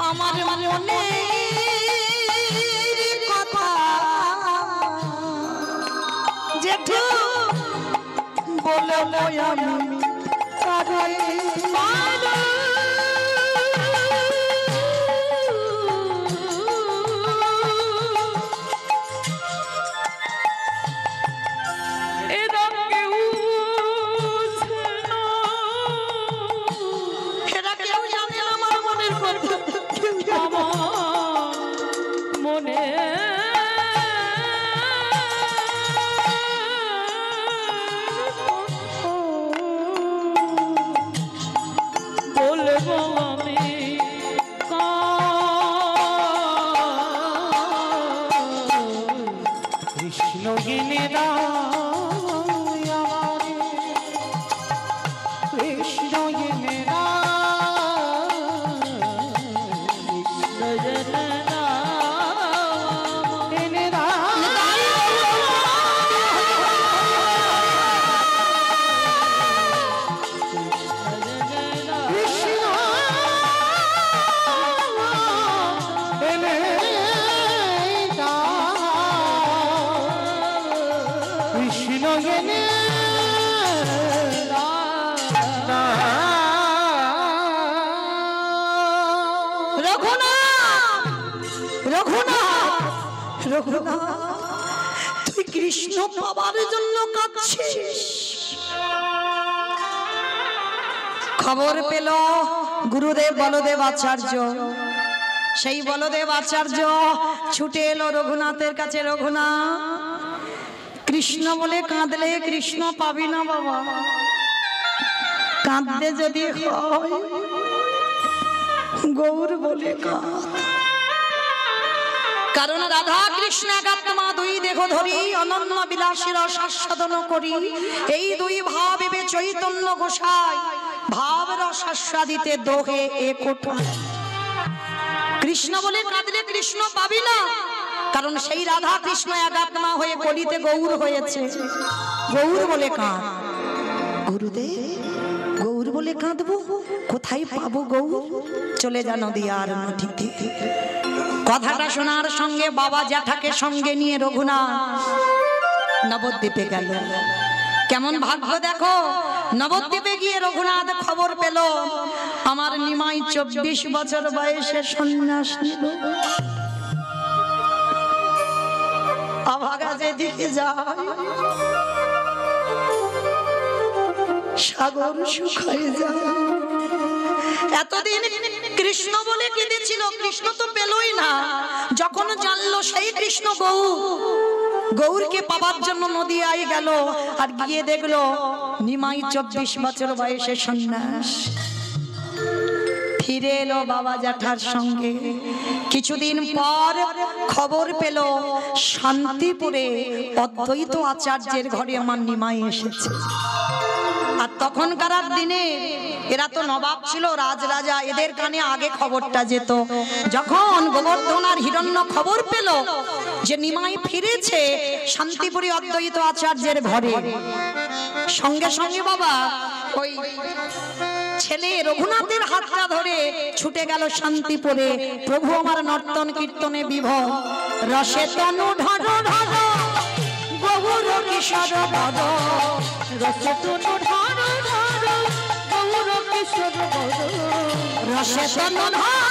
আমার মনে কথা। জেঠু বলে আমি কারে এরা কেউ বোঝে না, এরা কেউ জানে না আমার মনের কথা। আমার মনে বলবো আমি কৃষ্ণ এনে দাও আমারে, কৃষ্ণ এনে দাও, এনে দাও, কৃষ্ণ এনে দাও, কৃষ্ণ এনে রঘুনাথ, রঘুনাথ, তুই কৃষ্ণ পাবার জন্য কাঁদছিস। খবর পেল গুরুদেব বলদেব আচার্য, সেই বলদেব আচার্য ছুটে এলো রঘুনাথের কাছে। রঘুনাথ, কৃষ্ণ বলে কাঁদলে কৃষ্ণ পাবি না বাবা, কাঁদতে যদি হয় গৌর বলে কাঁদ। কারণ রাধা কৃষ্ণ একাত্মা দুই দেহ ধরি অনন্য বিলাসীর আস্বাদন করি, এই দুই ভাবিবে চৈতন্য গোসাই ভাব রসাস্বাদিতে দোহে একোঠা। কৃষ্ণ বলে কাঁদলে কৃষ্ণ পাবি না, কারণ সেই রাধা কৃষ্ণ একাত্মা হয়ে কলিতে গৌর হয়েছে। গৌর বলে কাঁদ। গুরুদেব, গৌর বলে কাঁদবো, কোথায় পাবো গৌর? চলে যা নদীয়ার মাটিতে। কথাটা শোনার সঙ্গে বাবা জ্যাঠাকে সঙ্গে নিয়ে রঘুনাথ নবদ্বীপে গেল। কেমন ভাগ্য দেখো, নবদ্বীপে গিয়ে রঘুনাথ খবর পেল আমার নিমাই 24 বছর বয়সে সন্ন্যাস নিল। আভাগা যেদিকে যায় সাগর শুকায় যায়। এতদিন কৃষ্ণ বলে কেঁদেছিল, কৃষ্ণ তো পেলই না। যখন জানলো সেই কৃষ্ণ গৌরকে পাবার জন্য নদিয়ায় গেল, আর গিয়ে দেখলো নিমাই 24 বছর বয়সে সন্ন্যাস। ফিরে এলো বাবা জ্যাঠার সঙ্গে। কিছুদিন পর খবর পেল শান্তিপুরে অদ্বৈত আচার্যের ঘরে আমার নিমাই এসেছে। আর তখনকার দিনে এরা তো নবাব ছিল, রাজরাজা, এদের কানে আগে খবরটা যেত। যখন গোবর্ধন আর হিরণ্য খবর পেল যে নিমাই ফিরেছে শান্তিপুরে অদ্বৈত আচার্যের ঘরে, সঙ্গে সঙ্গে বাবা ওই ছেলে রঘুনাথের হাতটা ধরে ছুটে গেল শান্তিপুরে। প্রভু আমার নর্তন কীর্তনে বিভোর, রসে তনু ঢর ঢর গৌর কিশোর বদ, রসে তনু ঢর ঢর গৌর কিশোর বদ, রসে তনু ঢর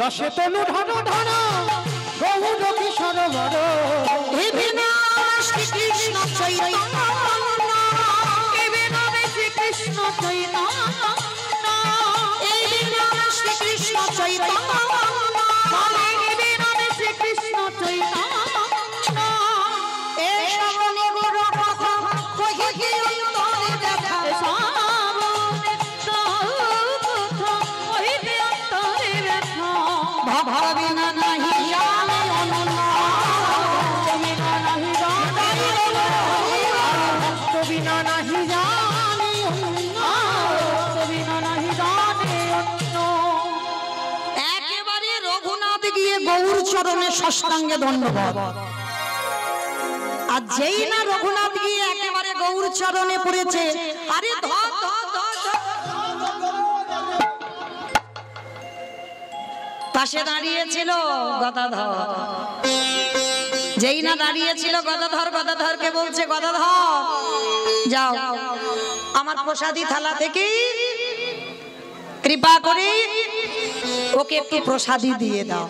রসে তনু ঢন ঢন গৌর কিশোর বদ, হে বিনা শ্রীকৃষ্ণ চৈতন্য, হে বিনা শ্রীকৃষ্ণ চৈতন্য, হে বিনা শ্রীকৃষ্ণ চৈতন্য, হে বিনা শ্রীকৃষ্ণ চৈতন্য, এ শ্রাবণে গুর কথা কহিতে অন্তরে দেখা, শ্রাবণে কথা কহিতে অন্তরে দেখা, ভাবি না নাহি জানে অনন্য, বিনা নাহি জানে, বিনা নাহি জানি বিনা নাহি জানে অন্য। একেবারে রঘুনাথ গিয়ে গৌর চরণে সাষ্টাঙ্গে দণ্ডবত। আর যেই না রঘুনাথ গিয়ে একেবারে গৌর চরণে পড়েছে, আরে ধর ধর ধর ধর। পাশে দাঁড়িয়েছিল গদাধর, যেই না দাঁড়িয়েছিল গদাধর, গদাধরকে বলছে গদাধর যাও আমার প্রসাদী থালা থেকে কৃপা করে ওকে একটু প্রসাদী দিয়ে দাও।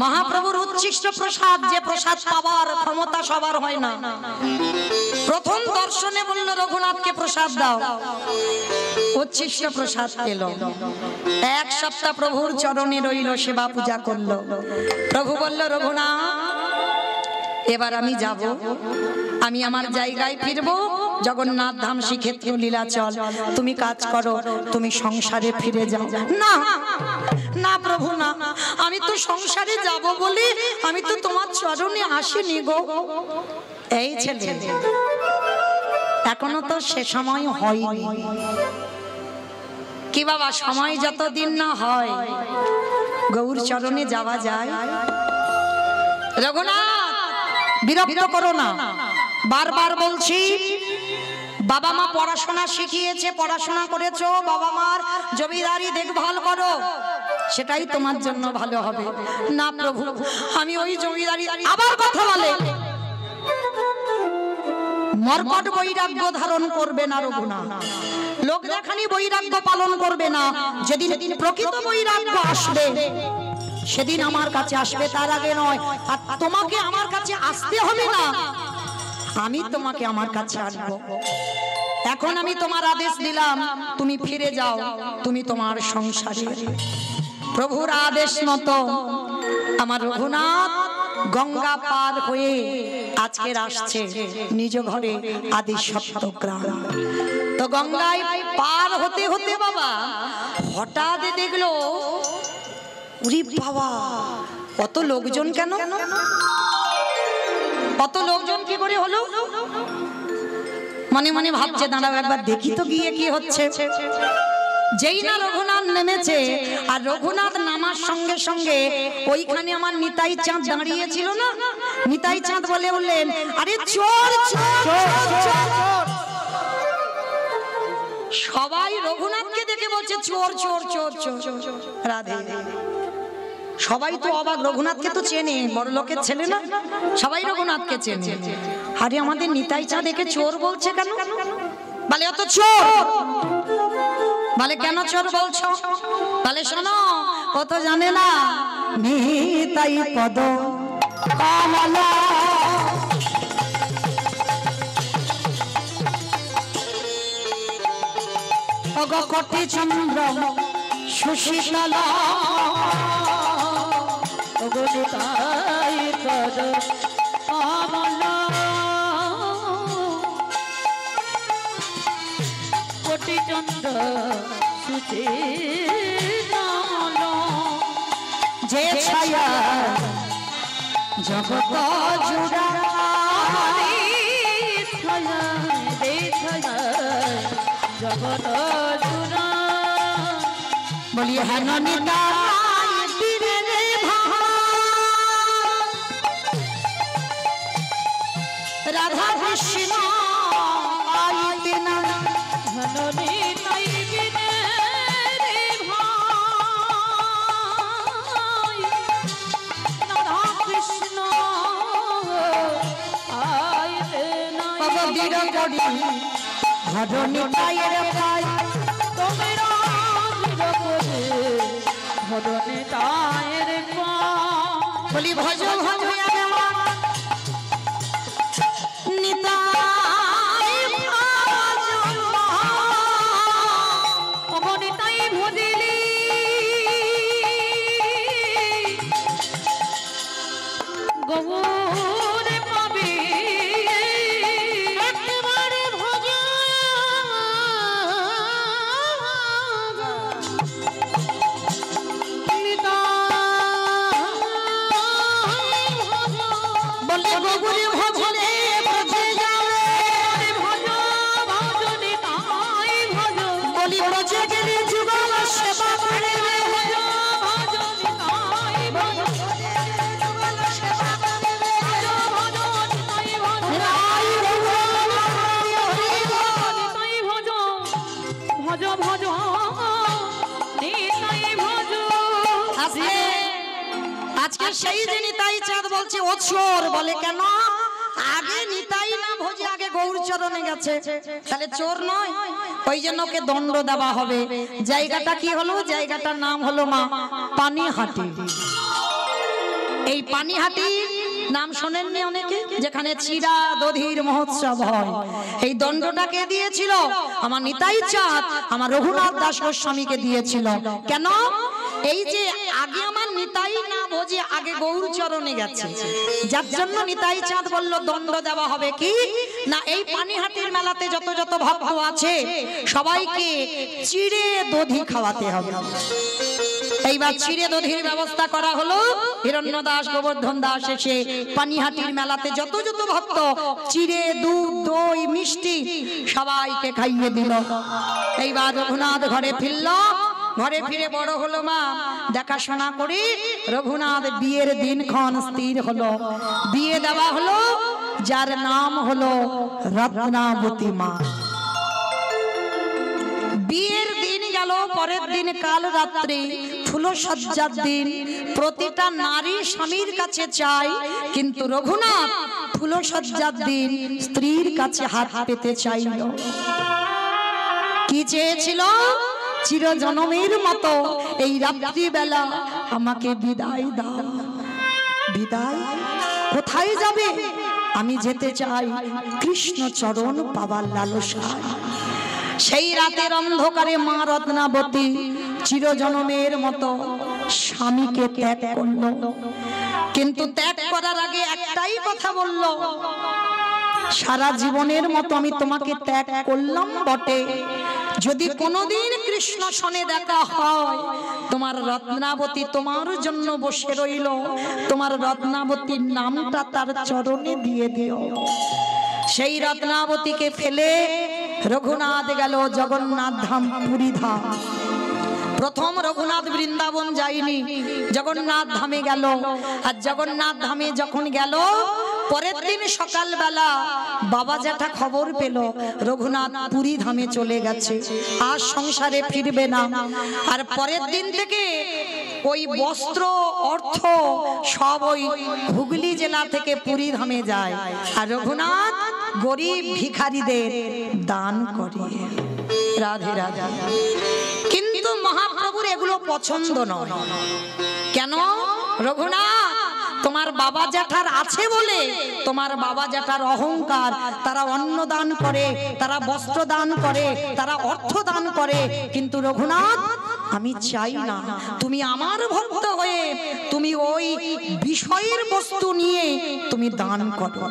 মহাপ্রভুর উচ্ছিষ্ট প্রসাদ, যে প্রসাদ পাওয়ার ক্ষমতা সবার হয় না। প্রথম দর্শনে বলল রঘুনাথকে প্রসাদ দাও, উচ্ছিষ্ট প্রসাদ পেল। এক সপ্তাহ প্রভুর চরণে রইল, সেবা পূজা করলো। প্রভু বলল রঘুনাথ এবার আমি যাব, আমি আমার জায়গায় ফিরবো, জগন্নাথ ধাম শ্রীক্ষেত্র লীলাচল। তুমি কাজ করো, তুমি সংসারে ফিরে যাও। না না প্রভু না, আমি তো সংসারে যাব বলে আমি তো তোমার চরণে আসিনি গো। এই ছেলে এখনো তো সে সময় হয়নি। কি বাবা, সময় যতদিন না হয় গৌর চরণে যাওয়া যায়? রঘুনাথ বিরক্ত করো না, বারবার বলছি বাবা মা পড়াশোনা শিখিয়েছে, পড়াশোনা করেছো, বাবা মার জমিদারি দেখভাল করো, সেটাই তোমার জন্য ভালো হবে। না প্রভু, আমি ওই জমিদারি, আবার কথা বলে মর্কট বৈরাগ্য ধারণ করবে না রঘুনাথ, লোক দেখানি বৈরাগ্য পালন করবে না। যেদিন প্রকৃত বৈরাগ্য আসবে সেদিন আমার কাছে আসবে, তার আগে নয়। আর তোমাকে আমার কাছে আসতে হবে না, আমি তোমাকে আমার কাছে আনবো। এখন আমি তোমার আদেশ দিলাম, তুমি ফিরে যাও, তুমি তোমার সংসারে। প্রভুর আদেশ মতো আমার রঘুনাথ গঙ্গা পার হয়ে আজকে আসছে নিজ ঘরে আদি সপ্তগ্রাম। তো গঙ্গায় পার হতে হতে বাবা হঠাৎ দেখলো, উরি বাবা কত লোকজন, কেন কত লোকজন কি করে হলো? মনে মনে ভাবছে দাঁড়াও একবার দেখি তো গিয়ে কি হচ্ছে। যেই না রঘুনাথ নেমেছে, আর রঘুনাথ নামার সঙ্গে সঙ্গে ওইখানে আমার নিতাই চাঁদ দাঁড়িয়েছিল না, নিতাই চাঁদ বলে উঠলেন, আরে চোর চোর চোর। সবাই রঘুনাথকে দেখে বলছে চোর চোর চোর চোর। রাধে, সবাই তো অবাক, রঘুনাথকে তো চেনে, বড় লোকের ছেলে না, সবাই রঘুনাথকে চেনে। আরে আমাদের নিতাই চাঁদ দেখে চোর বলছে কেন? বলে অত চোর। বলে কেন চোর বলছো? বলে শোনো, ও তো জানে না নিতাই পদ কমলা, কোটি চন্দ্র সুশীতলা, নিতাই পদ কমলা, কোটি চন্দ্র সুশীতলা, যে ছায়া জগত জুড়া, ছায়া দে ছায়া জগত জুড়া। বলিয়ে হেন নিতাই বীরে রে রাধা কৃষ্ণ আইতে না, নিতাই বিনে রে ভাই, রাধা কৃষ্ণ আইতে নাই। বীর করি ঘর নিতাইয়ের ভাই, তোমরা বীর করে ভজ নিতাইয়ের পায়। বলি ভজ ভজ আমার নিতাই ভজ, নিতাই ভজিলি গৌরে পাবি, একেবারে ভজ বলে গগুরে ভজলে ভজে যাবে, ভজ ভজ নিতাই ভজ, বলি ভজে গেলে যুগল সেবা করে, ভজ ভজ নিতাই ভজ, যুগল সেবা করে, ভজ ভজ নিতাই ভজ, রাই ভগবান নিতাই ভজ, ভজ ভজ নিতাই ভজ। আজকে সেই যে নিতাই চাঁদ বলছে ও চোর। বলে কেন? আগে নিতাই না ভোজে আগে গৌরচরণে গেছে, তাহলে চোর নয়। ওই জন্য ওকে দণ্ড দেওয়া হবে। জায়গাটা কি হলো? জায়গাটার নাম হলো মা পানিহাটি। এই পানিহাটি নাম শোনেননি অনেকে? যেখানে চিরা দধির মহোৎসব হয়। এই দণ্ডটা কে দিয়েছিল? আমার নিতাই চাঁদ আমার রঘুনাথ দাস গোস্বামীকে দিয়েছিল। কেন? এই যে আগে আমার নিতাই না ভোজে আগে গৌরচরণে গেছে, যার জন্য নিতাই চাঁদ বলল দণ্ড দেওয়া হবে। কি না, এই পানিহাটির মেলাতে যত যত ভক্ত আছে সবাইকে চিড়ে দধি খাওয়াতে হবে। এইবার চিড়ে দধির ব্যবস্থা করা হলো। হিরণ্য দাস গোবর্ধন দাস এসে পানিহাটির মেলাতে যত যত ভক্ত চিড়ে দুধ দই মিষ্টি সবাইকে খাইয়ে দিল। এইবার রঘুনাথ ঘরে ফিরল। ঘরে ফিরে বড় হলো মা, দেখাশোনা করে রঘুনাথ বিয়ের দিনক্ষণ স্থির হলো। বিয়ে দেওয়া হলো, যার নাম হলো রত্নাবতী মা। বিয়ের দিন গেল, পরের দিন কাল রাত্রি ফুলসজ্জার দিন। প্রতিটা নারী স্বামীর কাছে চায়, কিন্তু রঘুনাথ ফুলসজ্জার দিন স্ত্রীর কাছে হাত পেতে চাইল। কি চেয়েছিল? চিরজনমের মতো এই রাত্রিবেলা আমাকে বিদায় দাও। বিদায়? কোথায় যাবে? আমি যেতে চাই কৃষ্ণ চরণ পাবার লালসায়। সেই রাতের অন্ধকারে মা রত্নাবতী চিরজনমের মতো স্বামীকে ত্যাগ করলো, কিন্তু ত্যাগ করার আগে একটাই কথা বলল, সারা জীবনের মতো আমি তোমাকে ত্যাগ করলাম বটে, যদি কোনোদিন কৃষ্ণ সনে দেখা হয় তোমার রত্নাবতী তোমার জন্য বসে রইল, তোমার রত্নাবতীর নামটা তার চরণে দিয়ে দিও। সেই রত্নাবতীকে ফেলে রঘুনাথ গেল জগন্নাথ ধাম, পুরী ধাম। প্রথম রঘুনাথ বৃন্দাবন যায়নি, জগন্নাথ ধামে গেল। আর জগন্নাথ ধামে যখন গেল, পরের দিন সকালবেলা বাবা জ্যাঠা খবর পেল রঘুনাথ পুরী ধামে চলে গেছে, আর সংসারে ফিরবে না। আর পরের দিন থেকে ওই বস্ত্র অর্থ সব ওই হুগলি জেলা থেকে পুরী ধামে যায়, আর রঘুনাথ গরিব ভিখারিদের দান করে। রাধে রাধে। কিন্তু মহাপ্রভুর এগুলো পছন্দ নয়। কেন? রঘুনাথ তোমার বাবা জ্যাঠার আছে বলে, তোমার বাবা জ্যাঠার অহংকার, তারা অন্ন দান করে, তারা বস্ত্র দান করে, তারা অর্থ দান করে, কিন্তু রঘুনাথ আমি চাই না, তুমি আমার ভক্ত হয়ে তুমি ওই বিষয়ের বস্তু নিয়ে তুমি দান করো।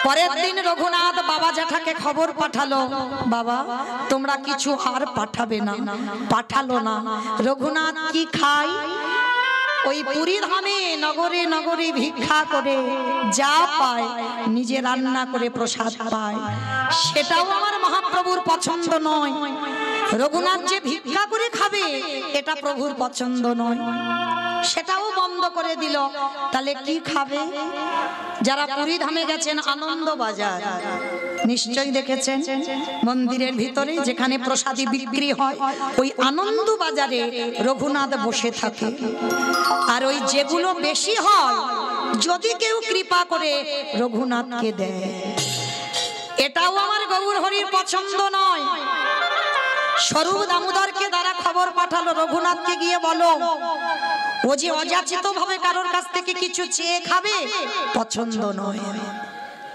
পরের দিন রঘুনাথ বাবা জ্যাঠাকে খবর পাঠালো, বাবা তোমরা কিছু আর পাঠাবে না। পাঠালো না। রঘুনাথ কি খায়? ওই পুরী ধামে নগরে নগরে ভিক্ষা করে যা পায় নিজে রান্না করে প্রসাদ পায়, সেটাও আমার মহাপ্রভুর পছন্দ নয়। রঘুনাথ যে ভিক্ষা করে খাবে এটা প্রভুর পছন্দ নয়, সেটাও বন্ধ করে দিল। তাহলে কি খাবে? যারা পুরী ধামে গেছেন, আনন্দ বাজার নিশ্চয়ই দেখেছেন, মন্দিরের ভিতরে যেখানে প্রসাদী বিক্রি হয়, ওই আনন্দ বাজারে রঘুনাথ বসে থাকে। আর ওই যেগুলো বেশি হয় যদি কেউ কৃপা করে রঘুনাথকে দেয়, এটাও আমার গৌর হরির পছন্দ নয়। স্বরূপ দামোদরকে দ্বারা খবর পাঠালো, রঘুনাথকে গিয়ে বলো ও যে অযাচিত ভাবে কারোর কাছ থেকে কিছু চেয়ে খাবে, পছন্দ নয়।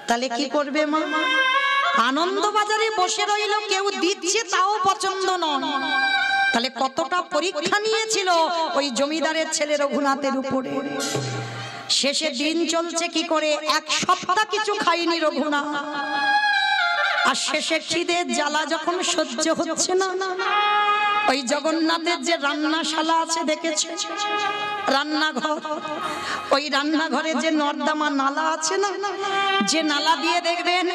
তাহলে কি করবে মা? আনন্দ বাজারে বসে রইল, কেউ দিচ্ছে তাও পছন্দ নয়। তাহলে কতটা পরীক্ষা নিয়েছিল ওই জমিদারের ছেলে রঘুনাথের উপরে। শেষে দিন চলছে কি করে, এক সপ্তাহ কিছু খাইনি রঘুনাথ। আর শেষে খিদের জ্বালা যখন সহ্য হচ্ছে না, ওই জগন্নাথের যে রান্নাশালা আছে দেখেছে, রান্নাঘর, ওই রান্নাঘরে যে নর্দমা নালা আছে না, যে নালা দিয়ে দেখবেন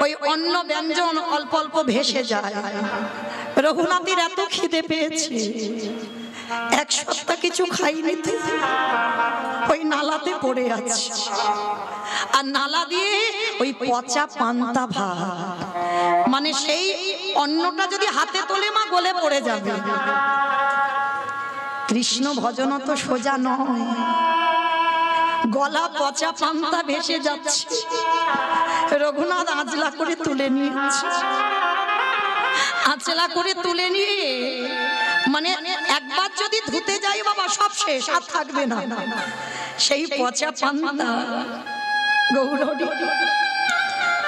ওই অন্ন ব্যঞ্জন অল্প অল্প ভেসে যায়। রঘুনাথের এত খিদে পেয়েছে, এক সপ্তাহ কিছু খাইনি, ওই নালাতে পড়ে আছে। আর নালা দিয়ে ওই পচা পান্তা ভাত, মানে সেই অন্নটা যদি হাতে তোলে মা গলে পড়ে যাবে। কৃষ্ণ ভজন তো সোজা নয়, গলা পচা পান্তা ভেসে যাচ্ছে। রঘুনাথ আঁচলা করে তুলে নিয়েছে, আঁচলা করে তুলে নিয়ে মানে একবার যদি ধুতে যাই বাবা সব শেষ, আর থাকবে না। সেই পচা পান্তা, গৌরী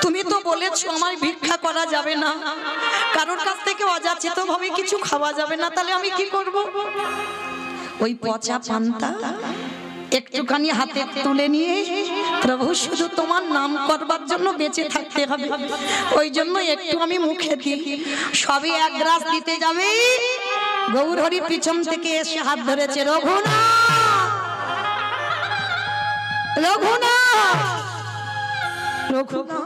তুমি তো বলেছো আমার ভিক্ষা করা যাবে না, কারোর কাছ থেকে অযাচিত ভাবে কিছু খাওয়া যাবে না, তাহলে আমি কি করব? ওই পচা পান্তা একটুখানি হাতে তুলে নিয়ে, প্রভু শুধু তোমার নাম করবার জন্য বেঁচে থাকতে হবে, ওই জন্য একটু আমি মুখে দিই। সবই এক গ্রাস দিতে যাবে, গৌর হরি পিছন থেকে এসে হাত ধরেছে, রঘুনাথ, রঘুনাথ, রঘুনাথ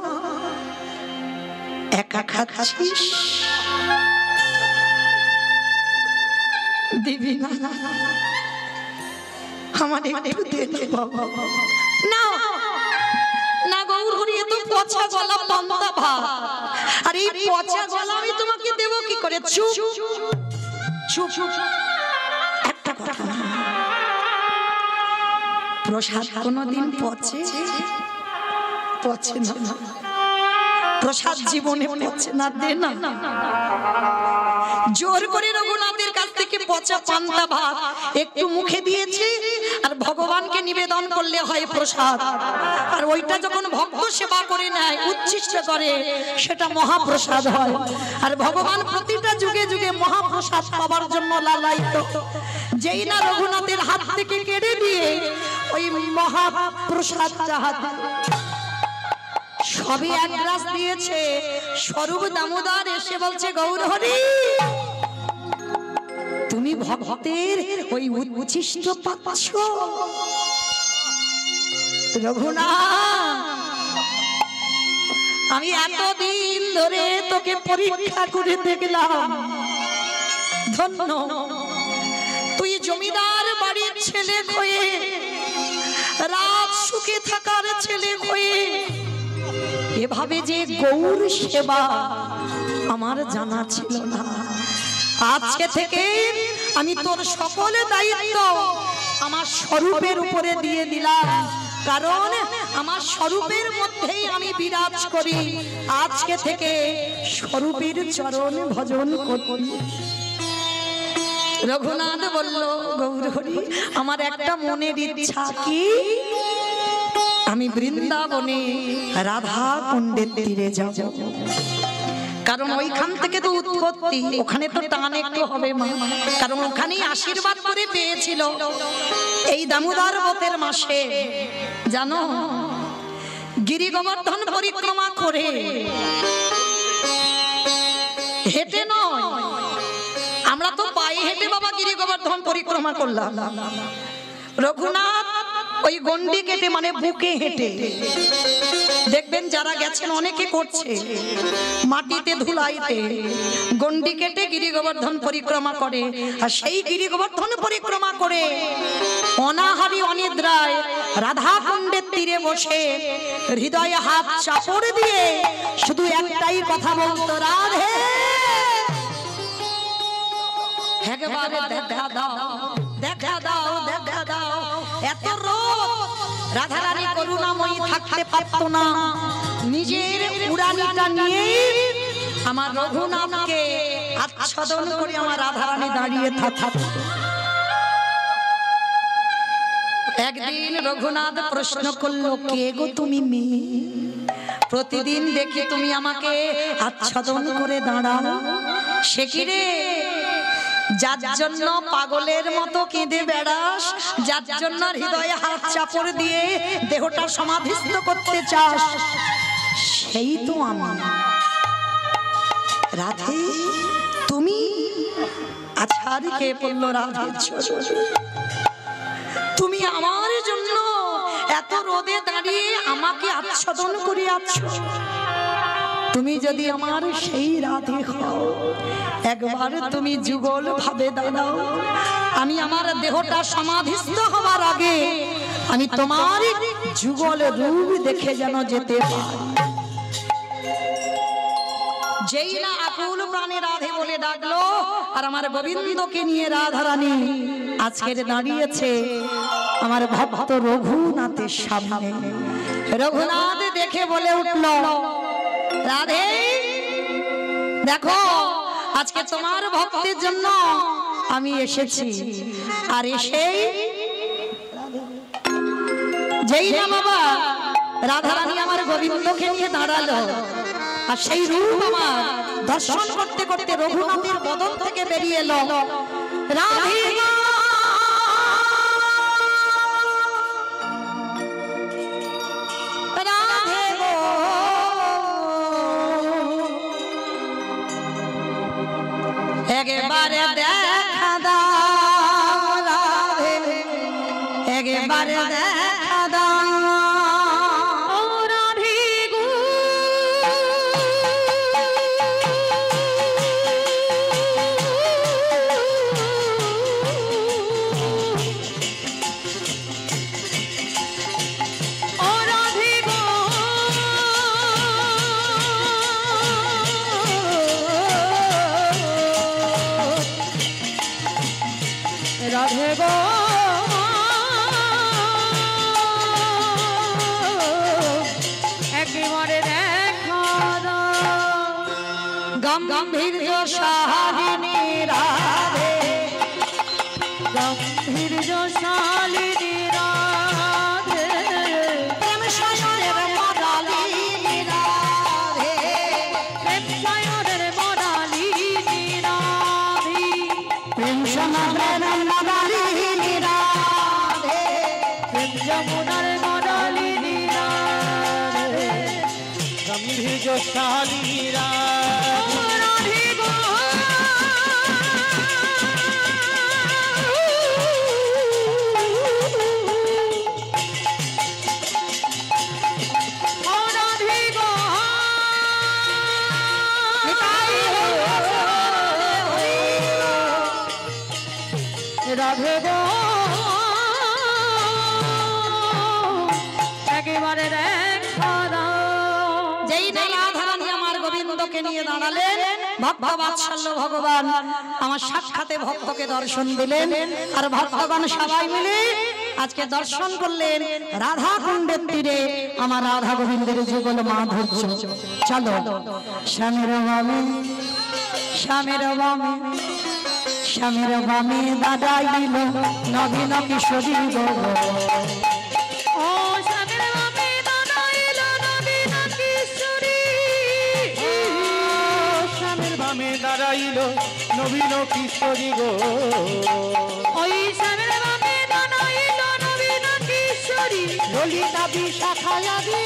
একা খাচ্ছিস, দিবি না? আমার একটু দে না বাবা। না না গৌর হরি, এ তো পচা গলা পান্তা ভাত, আর এই পচা গলা আমি তোমাকে দেবো কি করে? চুপ চুপ, একটা কথা, প্রসাদ কোনোদিন পচে? পচে না, প্রসাদ জীবনে পচে না, দে না। জোর করে রঘুনাথের কাছ থেকে পচা পান্তা ভাত একটু মুখে দিয়েছে, আর ভগবানকে নিবেদন করলে হয় প্রসাদ, আর ওইটা যখন ভক্ত সেবা করে নেয়, উচ্ছিষ্ট করে, সেটা মহাপ্রসাদ হয়। আর ভগবান প্রতিটা যুগে যুগে মহাপ্রসাদ মহাপ্রসাদ পাওয়ার জন্য লালায়িত। যেই না রঘুনাথের হাত থেকে কেড়ে দিয়ে ওই মহাপ্রসাদ সবই এক গ্লাস দিয়েছে, স্বরূপ দামোদর এসে বলছে, গৌরহরি তুমি ভক্তের ওই উচ্ছিষ্ট পাচ্ছ? রঘুনাথ আমি এতদিন ধরে তোকে পরীক্ষা করে দেখলাম, ধন্য তুই জমিদার বাড়ির ছেলে হয়ে, রাত সুখে থাকার ছেলে হয়ে এভাবে যে গৌর সেবা আমার জানা ছিল না। আজকে থেকে আমি তোর সকল দায়িত্ব আমার স্বরূপের উপরে দিয়ে দিলাম, কারণ আমার স্বরূপের মধ্যেই আমি বিরাজ করি। আজকে থেকে স্বরূপের চরণ ভজন করি। রঘুনাথ বলল, গৌরহরি আমার একটা মনের ইচ্ছা, কি আমি বৃন্দাবনে রাধা কুণ্ডের তীরে যাব, কারণ ওইখান থেকে তো উৎপত্তি, ওখানে তো টান একটু হবে মা, কারণ ওখানেই আশীর্বাদ করে পেয়েছিল। এই দামোদর ব্রতের মাসে জানো গিরি গোবর্ধন পরিক্রমা করে, হেঁটে নয়, আমরা তো পায়ে হেঁটে বাবা গিরি গোবর্ধন পরিক্রমা করলাম। রঘুনাথ ওই গন্ডি কেটে মানে বুকে হেঁটে, দেখবেন যারা গেছেন অনেকে করছে মাটিতে ধুলাইতে গন্ডি কেটে গিরি গোবর্ধন পরিক্রমা করে। আর সেই গিরি গোবর্ধন পরিক্রমা করে অনাহারি অনিদ্রায় রাধা কুণ্ডের তীরে বসে হৃদয়ে হাত চাপড় দিয়ে শুধু একটাই কথা বলতো, রাধে একবারে দেখা দাও, দেখা দাও, দেখা দাও। এত রোদ রাধারানী করুণাময়ী থাকতে পারতো না, নিজের উড়ানিটা নিয়ে আমার রঘুনাথকে আচ্ছাদন করে আমার রাধারানী দাঁড়িয়ে থাকতো। একদিন রঘুনাথ প্রশ্ন করলো, কে গো তুমি মেয়ে? প্রতিদিন দেখি তুমি আমাকে আচ্ছাদন করে দাঁড়াও, সে কি রে? যার জন্য পাগলের মতো কেঁদে বেড়াস, যার জন্য হৃদয়ে হাত চাপড় দিয়ে দেহটা সমাধিস্থ করতে চাস, সেই তো আমি। রাধে তুমি? আচ্ছা কে বললো রাধে তুমি আমার জন্য এত রোদে দাঁড়িয়ে আমাকে আচ্ছাদন করে আছো? তুমি যদি আমার সেই রাধে হও, একবার তুমি যুগল ভাবে দাঁড়াও, আমি আমার দেহটা সমাধিস্থ হওয়ার আগে আমি তোমার যুগল রূপ দেখে যেন যেতে পারি। যেই না আকুল প্রাণে রাধে বলে ডাকলো, আর আমার গোবিন্দকে নিয়ে রাধারানী আজকের দাঁড়িয়েছে আমার ভক্ত রঘুনাথের সামনে। রঘুনাথ দেখে বলে উঠল, রাধে দেখো আজকে তোমার ভক্তের জন্য আমি এসেছি। আর এসেই যেই না বাবা রাধারানী আমার গোবিন্দকে নিয়ে দাঁড়ালো, আর সেই রূপ আমার দর্শন করতে করতে রঘুনাথের বদন থেকে বেরিয়ে এলো, রাধে একবারে দেখা দাও, রাধে একবারে দেখা দাও, ও রাধে গো রাধে গো একেবারে দেখা দাও, গম্ভীর্য সাহারিণী রাধে, গম্ভীর্য শালিনী রাধে, প্রেম সায়নের মদালিনী রাধে, প্রেম সায়নের বদালিনী রাধে, যমুনার মদালিনী রাধে যমুনার মদালিনী রাধে গাম্ভীর্য শালীরা রাধে গো রাধে গো রাধে গো একেবারে দেখা দাও যেই রাধারানী আমার গোবিন্দকে নিয়ে দাঁড়ালেন ভক্ত বাৎসল্য ভগবান আমার সাক্ষাতে ভক্তকে দর্শন দিলেন আর ভক্তগণ সবাই মিলে আজকে দর্শন করলেন রাধা কুণ্ডের তীরে আমার রাধা গোবিন্দের যুগল মাধুর্য। চলো স্বামীর বামে স্বামীর বামে স্বামীর বামে দাঁড়াইল নবীন কিশোরী গো ও স্বামীর বামে দাঁড়াইল নবীন কিশোরী স্বামীর বামে দাঁড়াইল নবীন কিশোরী গো ওই স্বামীর বামে দাঁড়াইল নবীন কিশোরী ললিতা বিশাখায়াদি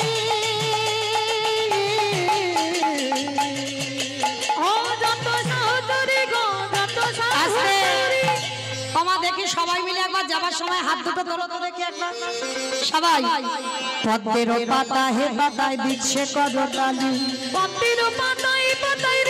ও যত সহচরী গো যত সহচরী ক্ষমা দেখি সবাই মিলে একবার যাবার সময় হাত দুটো তোলো তো দেখি একবার সবাই পদ্মের পাতা হে পাতায় দিচ্ছে করতালি পদ্মের পাতায় পাতায়